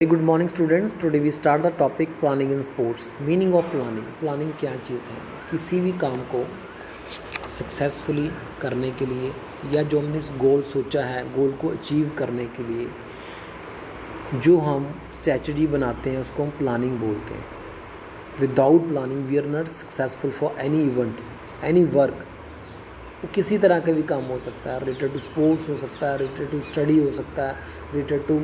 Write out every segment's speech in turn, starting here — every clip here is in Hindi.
Good morning students. Today we start the topic planning in sports. Meaning of planning. Planning क्या चीज़ है? किसी भी काम को सक्सेसफुली करने के लिए या जो हमने गोल सोचा है, गोल को अचीव करने के लिए जो हम स्ट्रैटेजी बनाते हैं उसको हम प्लानिंग बोलते हैं। Without planning we are not successful for any event, any work. वो किसी तरह का भी काम हो सकता है, रिलेटेड टू स्पोर्ट्स हो सकता है, रिलेटेड टू स्टडी हो सकता है, रिलेटेड टू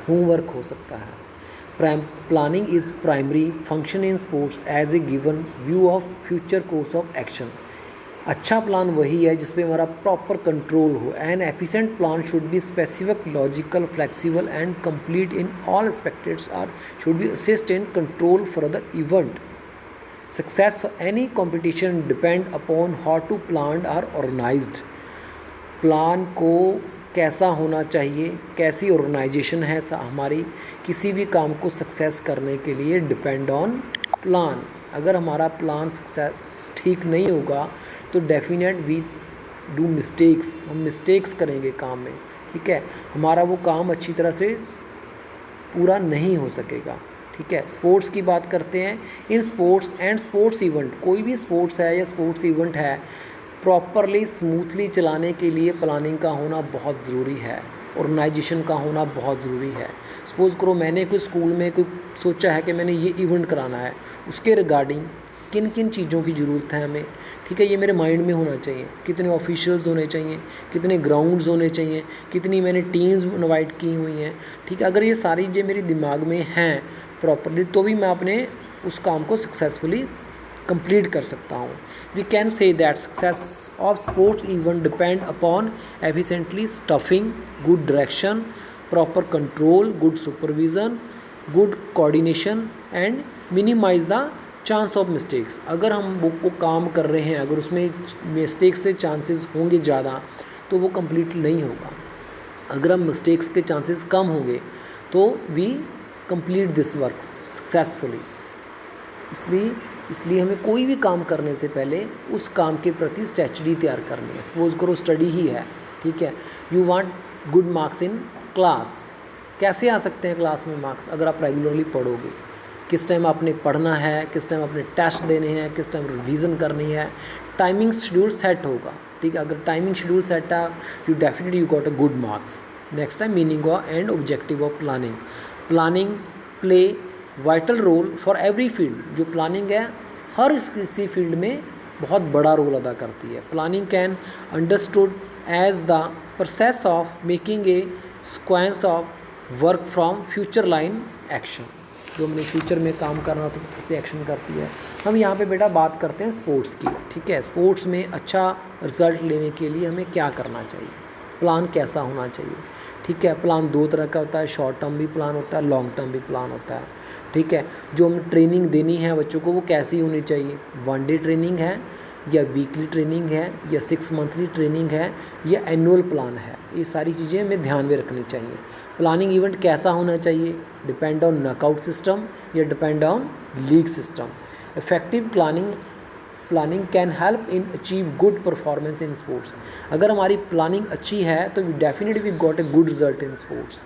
होमवर्क हो सकता है। Planning is primary function in sports as a given view of future course of action. अच्छा प्लान वही है जिसपे हमारा प्रॉपर कंट्रोल हो। An efficient plan should be specific, logical, flexible and complete in all aspects are should be assist in control further event. Success of any competition depend upon how to plan are organized। Plan को कैसा होना चाहिए, कैसी ऑर्गेनाइजेशन है हमारी किसी भी काम को सक्सेस करने के लिए डिपेंड ऑन प्लान। अगर हमारा प्लान सक्सेस ठीक नहीं होगा तो डेफिनेट वी डू मिस्टेक्स, हम मिस्टेक्स करेंगे काम में, ठीक है। हमारा वो काम अच्छी तरह से पूरा नहीं हो सकेगा, ठीक है। स्पोर्ट्स की बात करते हैं। In sports and sports event, कोई भी स्पोर्ट्स है या स्पोर्ट्स इवेंट है, प्रॉपरली स्मूथली चलाने के लिए प्लानिंग का होना बहुत ज़रूरी है, ऑर्गेनाइजेशन का होना बहुत ज़रूरी है। सपोज़ करो मैंने कोई स्कूल में कोई सोचा है कि मैंने ये इवेंट कराना है, उसके रिगार्डिंग किन किन चीज़ों की ज़रूरत है हमें, ठीक है, ये मेरे माइंड में होना चाहिए। कितने ऑफिशियल्स होने चाहिए, कितने ग्राउंड्स होने चाहिए, कितनी मैंने टीम्स इनवाइट की हुई हैं, ठीक है। अगर ये सारी चीज़ें मेरे दिमाग में हैं प्रॉपरली तो भी मैं अपने उस काम को सक्सेसफुली कंप्लीट कर सकता हूँ। We can say that success of sports event depend upon efficiently staffing, good direction, proper control, good supervision, good coordination and minimize the chance of mistakes. अगर हम वो काम कर रहे हैं, अगर उसमें मिस्टेक्स से चांसेस होंगे ज़्यादा तो वो कंप्लीट नहीं होगा। अगर हम मिस्टेक्स के चांसेस कम होंगे तो we complete this work successfully. इसलिए हमें कोई भी काम करने से पहले उस काम के प्रति स्ट्रैटेजी तैयार करनी है। सपोज करो स्टडी ही है, ठीक है, you want good marks in class. कैसे आ सकते हैं क्लास में मार्क्स? अगर आप रेगुलरली पढ़ोगे। किस टाइम आपने पढ़ना है, किस टाइम आपने टेस्ट देने हैं, किस टाइम रिवीजन करनी है, टाइमिंग शेड्यूल सेट होगा, ठीक है। अगर टाइमिंग शेड्यूल सेट है you definitely you got a good marks. Next time meaning of and objective of planning. Planning play vital role for every field. जो प्लानिंग है हर किसी फील्ड में बहुत बड़ा रोल अदा करती है। Planning can understood as the process of making a sequence of work from future line action. जो हमने फ्यूचर में काम करना तो उससे एक्शन करती है। हम यहाँ पे बेटा बात करते हैं स्पोर्ट्स की, ठीक है। स्पोर्ट्स में अच्छा रिजल्ट लेने के लिए हमें क्या करना चाहिए, प्लान कैसा होना चाहिए, ठीक है। प्लान दो तरह का होता है, शॉर्ट टर्म भी प्लान होता है, लॉन्ग टर्म भी प्लान होता है, ठीक है। जो हम ट्रेनिंग देनी है बच्चों को वो कैसी होनी चाहिए? 1 डे ट्रेनिंग है या वीकली ट्रेनिंग है या 6 मंथली ट्रेनिंग है या एनुअल प्लान है, ये सारी चीज़ें हमें ध्यान में रखनी चाहिए। प्लानिंग इवेंट कैसा होना चाहिए? डिपेंड ऑन नॉकआउट सिस्टम या depend on league system. Effective planning can help in achieve good performance in sports. अगर हमारी प्लानिंग अच्छी है तो definitely we got a good result in sports.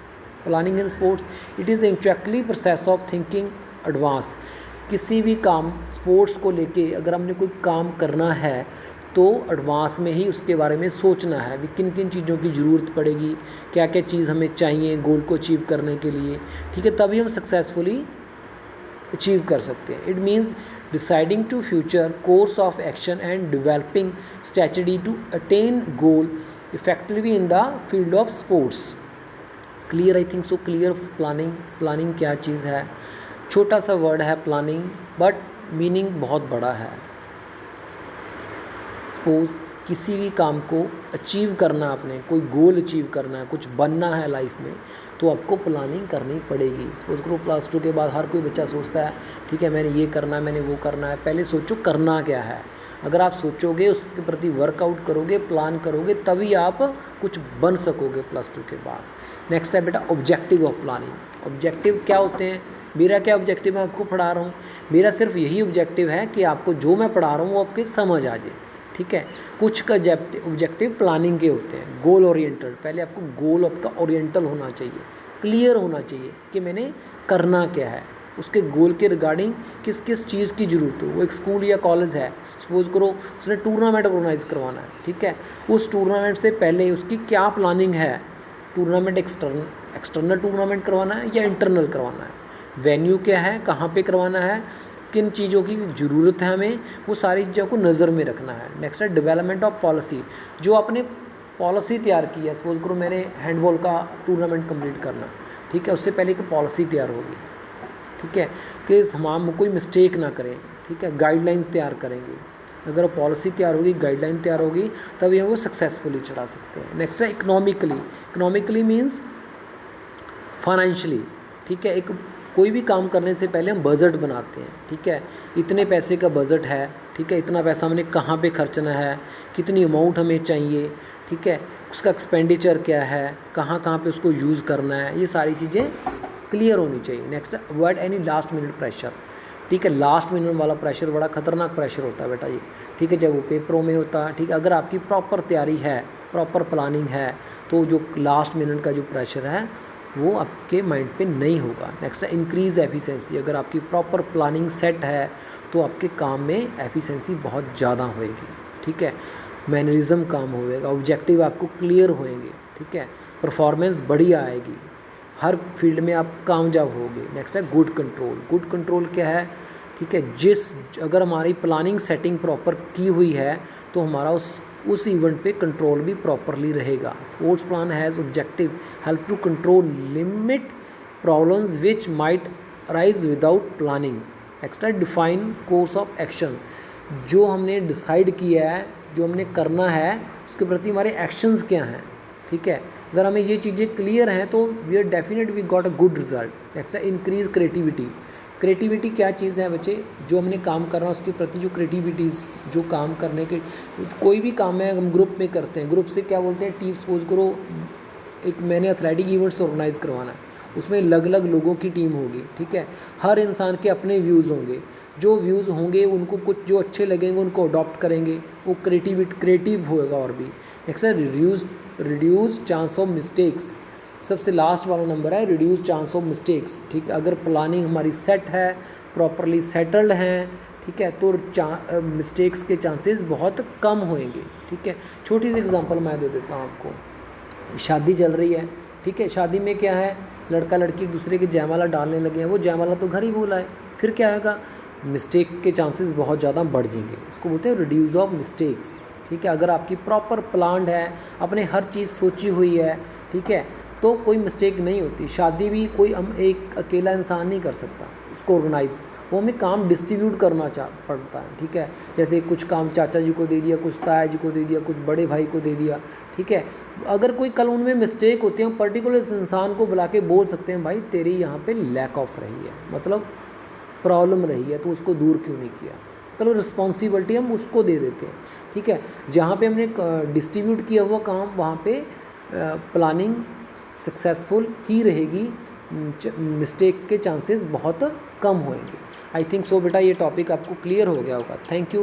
Planning in sports it is actually process of thinking advance. किसी भी काम स्पोर्ट्स को लेके अगर हमने कोई काम करना है तो एडवांस में ही उसके बारे में सोचना है भी किन किन चीज़ों की ज़रूरत पड़ेगी, क्या क्या चीज़ हमें चाहिए गोल को अचीव करने के लिए, ठीक है। तभी हम सक्सेसफुली अचीव कर सकते हैं। It means deciding to future course of action and developing strategy to attain goal effectively in the field of sports. Clear? I think so clear. Planning क्या चीज़ है? छोटा सा वर्ड है प्लानिंग बट मीनिंग बहुत बड़ा है। सपोज़ किसी भी काम को अचीव करना, आपने कोई गोल अचीव करना है, कुछ बनना है लाइफ में, तो आपको प्लानिंग करनी पड़ेगी। सपोज़ करो +2 के बाद हर कोई बच्चा सोचता है ठीक है मैंने ये करना है, मैंने वो करना है। पहले सोचो करना क्या है। अगर आप सोचोगे, उसके प्रति वर्कआउट करोगे, प्लान करोगे, तभी आप कुछ बन सकोगे +2 के बाद। नेक्स्ट है बेटा ऑब्जेक्टिव ऑफ प्लानिंग। ऑब्जेक्टिव क्या होते हैं? मेरा क्या ऑब्जेक्टिव है आपको पढ़ा रहा हूँ? मेरा सिर्फ यही ऑब्जेक्टिव है कि आपको जो मैं पढ़ा रहा हूँ वो आपके समझ आ जाए, ठीक है। कुछ का ऑब्जेक्टिव प्लानिंग के होते हैं, गोल ओरिएंटेड। पहले आपको गोल आपका ओरिएंटल होना चाहिए, क्लियर होना चाहिए कि मैंने करना क्या है, उसके गोल के रिगार्डिंग किस किस चीज़ की ज़रूरत हो। वो एक स्कूल या कॉलेज है, सपोज़ करो उसने टूर्नामेंट ऑर्गेनाइज करवाना है, ठीक है, उस टूर्नामेंट से पहले उसकी क्या प्लानिंग है, टूर्नामेंट एक्सटर्नल टूर्नामेंट करवाना है या इंटरनल करवाना है, वेन्यू क्या है, कहाँ पे करवाना है, किन चीज़ों की ज़रूरत है हमें, वो सारी चीज़ों को नज़र में रखना है। नेक्स्ट है डेवलपमेंट ऑफ पॉलिसी, जो आपने पॉलिसी तैयार की है, सपोज करो मैंने हैंडबॉल का टूर्नामेंट कंप्लीट करना, ठीक है, उससे पहले एक पॉलिसी तैयार होगी, ठीक है, कि हम कोई मिस्टेक ना करें, ठीक है, गाइडलाइंस तैयार करेंगे। अगर पॉलिसी तैयार होगी, गाइडलाइन तैयार होगी, तभी हम वो सक्सेसफुली चला सकते हैं। नेक्स्ट है इकोनॉमिकली मीन्स फाइनेंशियली, ठीक है, एक कोई भी काम करने से पहले हम बजट बनाते हैं, ठीक है, इतने पैसे का बजट है, ठीक है, इतना पैसा हमने कहाँ पे खर्चना है, कितनी अमाउंट हमें चाहिए, ठीक है, उसका एक्सपेंडिचर क्या है, कहाँ कहाँ पे उसको यूज़ करना है, ये सारी चीज़ें क्लियर होनी चाहिए। Next avoid any last minute pressure, ठीक है, लास्ट मिनट वाला प्रेशर बड़ा खतरनाक प्रेशर होता है बेटा ये, ठीक है, जब वो पेपरों में होता है, ठीक है, अगर आपकी प्रॉपर तैयारी है, प्रॉपर प्लानिंग है, तो जो लास्ट मिनट का जो प्रेशर है वो आपके माइंड पे नहीं होगा। नेक्स्ट है इंक्रीज़ एफिशिएंसी, अगर आपकी प्रॉपर प्लानिंग सेट है तो आपके काम में एफिशिएंसी बहुत ज़्यादा होएगी, ठीक है, मैनरिज्म काम होएगा, ऑब्जेक्टिव आपको क्लियर होएंगे, ठीक है, परफॉर्मेंस बढ़िया आएगी, हर फील्ड में आप कामयाब होगे। नेक्स्ट है गुड कंट्रोल क्या है, ठीक है, अगर हमारी प्लानिंग सेटिंग प्रॉपर की हुई है तो हमारा उस इवेंट पे कंट्रोल भी प्रॉपरली रहेगा। Sports plan has objective help to control limit problems which might arise without planning. Extra define course of action, जो हमने डिसाइड किया है, जो हमने करना है, उसके प्रति हमारे एक्शंस क्या हैं, ठीक है, अगर हमें ये चीज़ें क्लियर हैं तो we are definite we got a good result. Next है इंक्रीज क्रिएटिविटी क्या चीज़ है बच्चे, जो हमने काम करना है उसके प्रति जो क्रिएटिविटीज़, जो काम करने के कोई भी काम है हम ग्रुप में करते हैं, ग्रुप से क्या बोलते हैं, टीम। सपोज करो एक मैंने एथलेटिक इवेंट्स ऑर्गेनाइज करवाना है, उसमें अलग अलग लोगों की टीम होगी, ठीक है, हर इंसान के अपने व्यूज़ होंगे, जो व्यूज़ होंगे उनको कुछ जो अच्छे लगेंगे उनको अडॉप्ट करेंगे, वो क्रिएटिव होएगा। और भी नेक्स्ट है रिड्यूस चांस ऑफ मिस्टेक्स, सबसे लास्ट वाला नंबर है रिड्यूस चांस ऑफ मिस्टेक्स, ठीक है, अगर प्लानिंग हमारी सेट है, प्रॉपरली सेटल्ड हैं, ठीक है, तो मिस्टेक्स के चांसेस बहुत कम होंगे, ठीक है। छोटी सी एग्जांपल मैं दे देता हूँ आपको, शादी चल रही है, ठीक है, शादी में क्या है, लड़का लड़की एक दूसरे के जयमाला डालने लगे हैं, वो जयमाला तो घर ही बोला है, फिर क्या होगा, मिस्टेक के चांसेस बहुत ज़्यादा बढ़ जाएंगे, इसको बोलते हैं रिड्यूस ऑफ मिस्टेक्स, ठीक है। अगर आपकी प्रॉपर प्लान्ड है, आपने हर चीज़ सोची हुई है, ठीक है, तो कोई मिस्टेक नहीं होती। शादी भी कोई हम एक अकेला इंसान नहीं कर सकता उसको ऑर्गेनाइज, वो हमें काम डिस्ट्रीब्यूट करना पड़ता है, ठीक है, जैसे कुछ काम चाचा जी को दे दिया, कुछ ताया जी को दे दिया, कुछ बड़े भाई को दे दिया, ठीक है। अगर कोई कल उनमें मिस्टेक होती है, हम पर्टिकुलर इंसान को बुला के बोल सकते हैं भाई तेरी यहाँ पे लैक ऑफ रही है, मतलब प्रॉब्लम रही है, तो उसको दूर क्यों नहीं किया, मतलब रिस्पॉन्सिबिलिटी हम उसको दे देते हैं, ठीक है। जहाँ पे हमने डिस्ट्रीब्यूट किया हुआ काम, वहाँ पे प्लानिंग सक्सेसफुल ही रहेगी, मिस्टेक के चांसेस बहुत कम होंगे। आई थिंक सो बेटा ये टॉपिक आपको क्लियर हो गया होगा। Thank you.